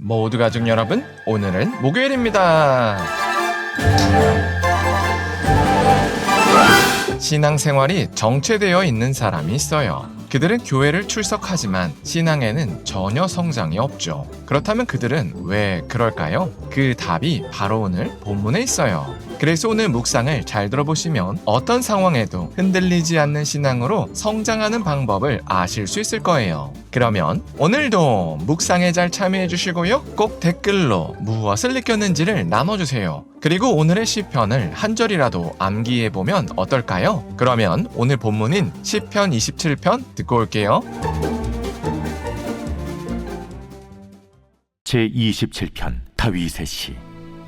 모두 가족 여러분, 오늘은 목요일입니다. 신앙생활이 정체되어 있는 사람이 있어요. 그들은 교회를 출석하지만 신앙에는 전혀 성장이 없죠. 그렇다면 그들은 왜 그럴까요? 그 답이 바로 오늘 본문에 있어요. 그래서 오늘 묵상을 잘 들어보시면 어떤 상황에도 흔들리지 않는 신앙으로 성장하는 방법을 아실 수 있을 거예요. 그러면 오늘도 묵상에 잘 참여해 주시고요. 꼭 댓글로 무엇을 느꼈는지를 나눠주세요. 그리고 오늘의 시편을 한 절이라도 암기해 보면 어떨까요? 그러면 오늘 본문인 시편 27편 듣고 올게요. 제27편 다윗의 시.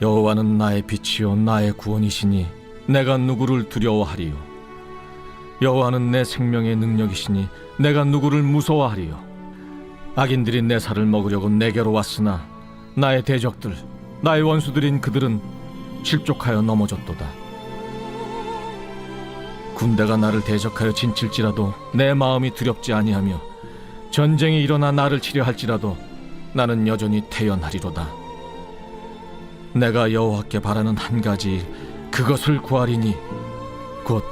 여호와는 나의 빛이요 나의 구원이시니 내가 누구를 두려워하리요. 여호와는 내 생명의 능력이시니 내가 누구를 무서워하리요. 악인들이 내 살을 먹으려고 내게로 왔으나 나의 대적들 나의 원수들인 그들은 실족하여 넘어졌도다. 군대가 나를 대적하여 진칠지라도 내 마음이 두렵지 아니하며 전쟁이 일어나 나를 치려 할지라도 나는 여전히 태연하리로다. 내가 여호와께 바라는 한 가지 그것을 구하리니 곧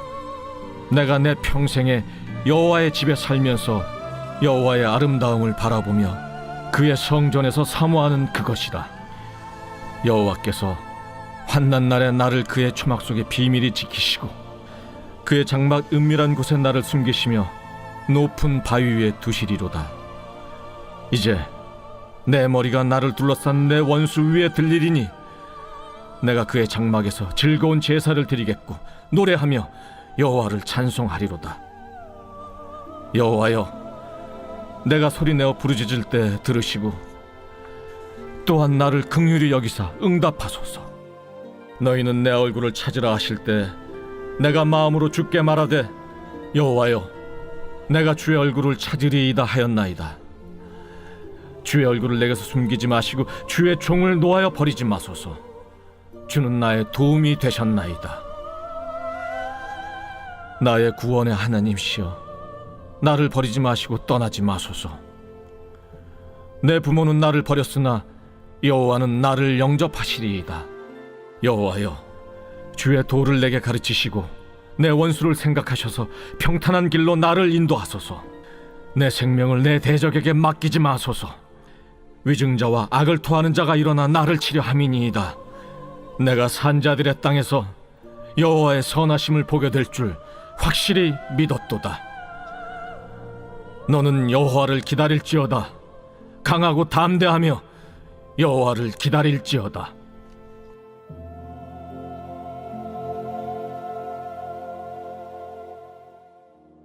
내가 내 평생에 여호와의 집에 살면서 여호와의 아름다움을 바라보며 그의 성전에서 사모하는 그것이다. 여호와께서 환난 날에 나를 그의 초막 속에 비밀히 지키시고 그의 장막 은밀한 곳에 나를 숨기시며 높은 바위 위에 두시리로다. 이제 내 머리가 나를 둘러싼 내 원수 위에 들리리니 내가 그의 장막에서 즐거운 제사를 드리겠고 노래하며 여호와를 찬송하리로다. 여호와여, 내가 소리내어 부르짖을 때 들으시고 또한 나를 긍휼히 여기사 응답하소서. 너희는 내 얼굴을 찾으라 하실 때 내가 마음으로 주께 말하되 여호와여, 내가 주의 얼굴을 찾으리이다 하였나이다. 주의 얼굴을 내게서 숨기지 마시고 주의 종을 놓아여 버리지 마소서. 주는 나의 도움이 되셨나이다. 나의 구원의 하나님시여, 나를 버리지 마시고 떠나지 마소서. 내 부모는 나를 버렸으나 여호와는 나를 영접하시리이다. 여호와여, 주의 도를 내게 가르치시고 내 원수를 생각하셔서 평탄한 길로 나를 인도하소서. 내 생명을 내 대적에게 맡기지 마소서. 위증자와 악을 토하는 자가 일어나 나를 치려 함이니이다. 내가 산자들의 땅에서 여호와의 선하심을 보게 될 줄 확실히 믿었도다. 너는 여호와를 기다릴지어다. 강하고 담대하며 여호와를 기다릴지어다.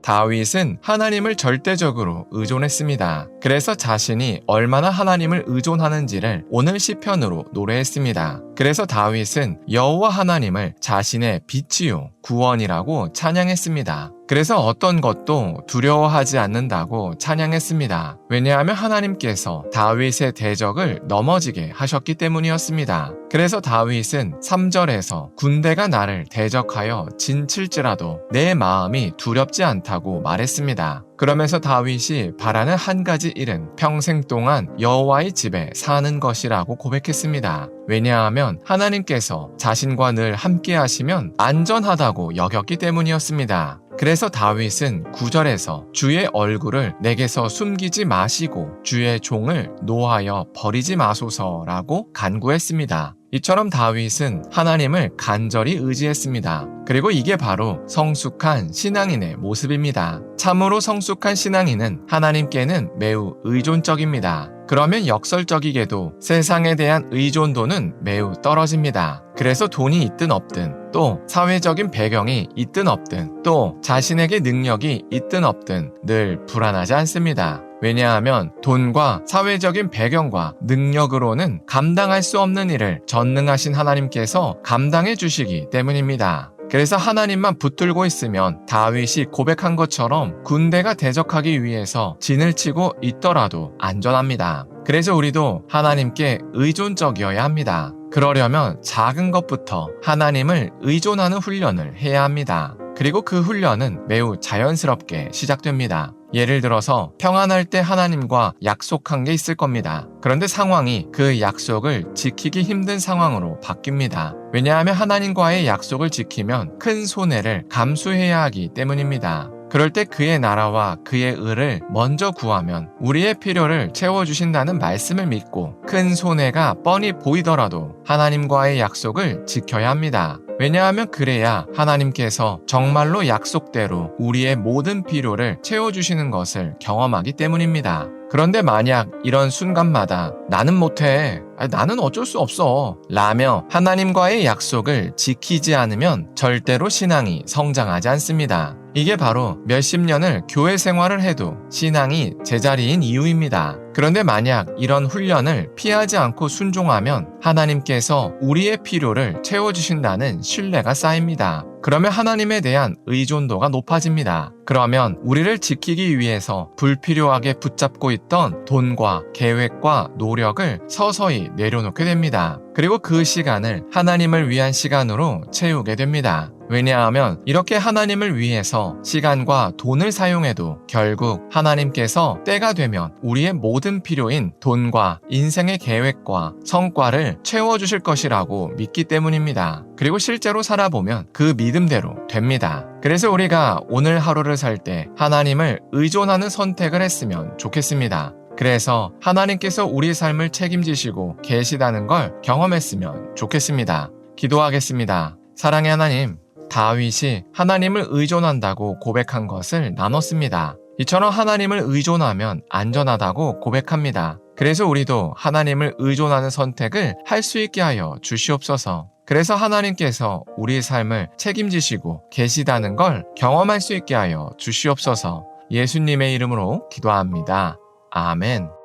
다윗은 하나님을 절대적으로 의존했습니다. 그래서 자신이 얼마나 하나님을 의존하는지를 오늘 시편으로 노래했습니다. 그래서 다윗은 여호와 하나님을 자신의 빛이요 구원이라고 찬양했습니다. 그래서 어떤 것도 두려워하지 않는다고 찬양했습니다. 왜냐하면 하나님께서 다윗의 대적을 넘어지게 하셨기 때문이었습니다. 그래서 다윗은 3절에서 군대가 나를 대적하여 진칠지라도 내 마음이 두렵지 않다고 말했습니다. 그러면서 다윗이 바라는 한 가지 일은 평생 동안 여호와의 집에 사는 것이라고 고백했습니다. 왜냐하면 하나님께서 자신과 늘 함께 하시면 안전하다고 여겼기 때문이었습니다. 그래서 다윗은 9절에서 주의 얼굴을 내게서 숨기지 마시고 주의 종을 노하여 버리지 마소서라고 간구했습니다. 이처럼 다윗은 하나님을 간절히 의지했습니다. 그리고 이게 바로 성숙한 신앙인의 모습입니다. 참으로 성숙한 신앙인은 하나님께는 매우 의존적입니다. 그러면 역설적이게도 세상에 대한 의존도는 매우 떨어집니다. 그래서 돈이 있든 없든, 또 사회적인 배경이 있든 없든, 또 자신에게 능력이 있든 없든 늘 불안하지 않습니다. 왜냐하면 돈과 사회적인 배경과 능력으로는 감당할 수 없는 일을 전능하신 하나님께서 감당해 주시기 때문입니다. 그래서 하나님만 붙들고 있으면 다윗이 고백한 것처럼 군대가 대적하기 위해서 진을 치고 있더라도 안전합니다. 그래서 우리도 하나님께 의존적이어야 합니다. 그러려면 작은 것부터 하나님을 의존하는 훈련을 해야 합니다. 그리고 그 훈련은 매우 자연스럽게 시작됩니다. 예를 들어서 평안할 때 하나님과 약속한 게 있을 겁니다. 그런데 상황이 그 약속을 지키기 힘든 상황으로 바뀝니다. 왜냐하면 하나님과의 약속을 지키면 큰 손해를 감수해야 하기 때문입니다. 그럴 때 그의 나라와 그의 의를 먼저 구하면 우리의 필요를 채워주신다는 말씀을 믿고 큰 손해가 뻔히 보이더라도 하나님과의 약속을 지켜야 합니다. 왜냐하면 그래야 하나님께서 정말로 약속대로 우리의 모든 필요를 채워주시는 것을 경험하기 때문입니다. 그런데 만약 이런 순간마다 나는 못해, 나는 어쩔 수 없어 라며 하나님과의 약속을 지키지 않으면 절대로 신앙이 성장하지 않습니다. 이게 바로 몇십 년을 교회 생활을 해도 신앙이 제자리인 이유입니다. 그런데 만약 이런 훈련을 피하지 않고 순종하면 하나님께서 우리의 필요를 채워주신다는 신뢰가 쌓입니다. 그러면 하나님에 대한 의존도가 높아집니다. 그러면 우리를 지키기 위해서 불필요하게 붙잡고 있던 돈과 계획과 노력을 서서히 내려놓게 됩니다. 그리고 그 시간을 하나님을 위한 시간으로 채우게 됩니다. 왜냐하면 이렇게 하나님을 위해서 시간과 돈을 사용해도 결국 하나님께서 때가 되면 우리의 모든 필요인 돈과 인생의 계획과 성과를 채워주실 것이라고 믿기 때문입니다. 그리고 실제로 살아보면 그 믿음대로 됩니다. 그래서 우리가 오늘 하루를 살 때 하나님을 의존하는 선택을 했으면 좋겠습니다. 그래서 하나님께서 우리 삶을 책임지시고 계시다는 걸 경험했으면 좋겠습니다. 기도하겠습니다. 사랑의 하나님, 다윗이 하나님을 의존한다고 고백한 것을 나눴습니다. 이처럼 하나님을 의존하면 안전하다고 고백합니다. 그래서 우리도 하나님을 의존하는 선택을 할 수 있게 하여 주시옵소서. 그래서 하나님께서 우리의 삶을 책임지시고 계시다는 걸 경험할 수 있게 하여 주시옵소서. 예수님의 이름으로 기도합니다. 아멘.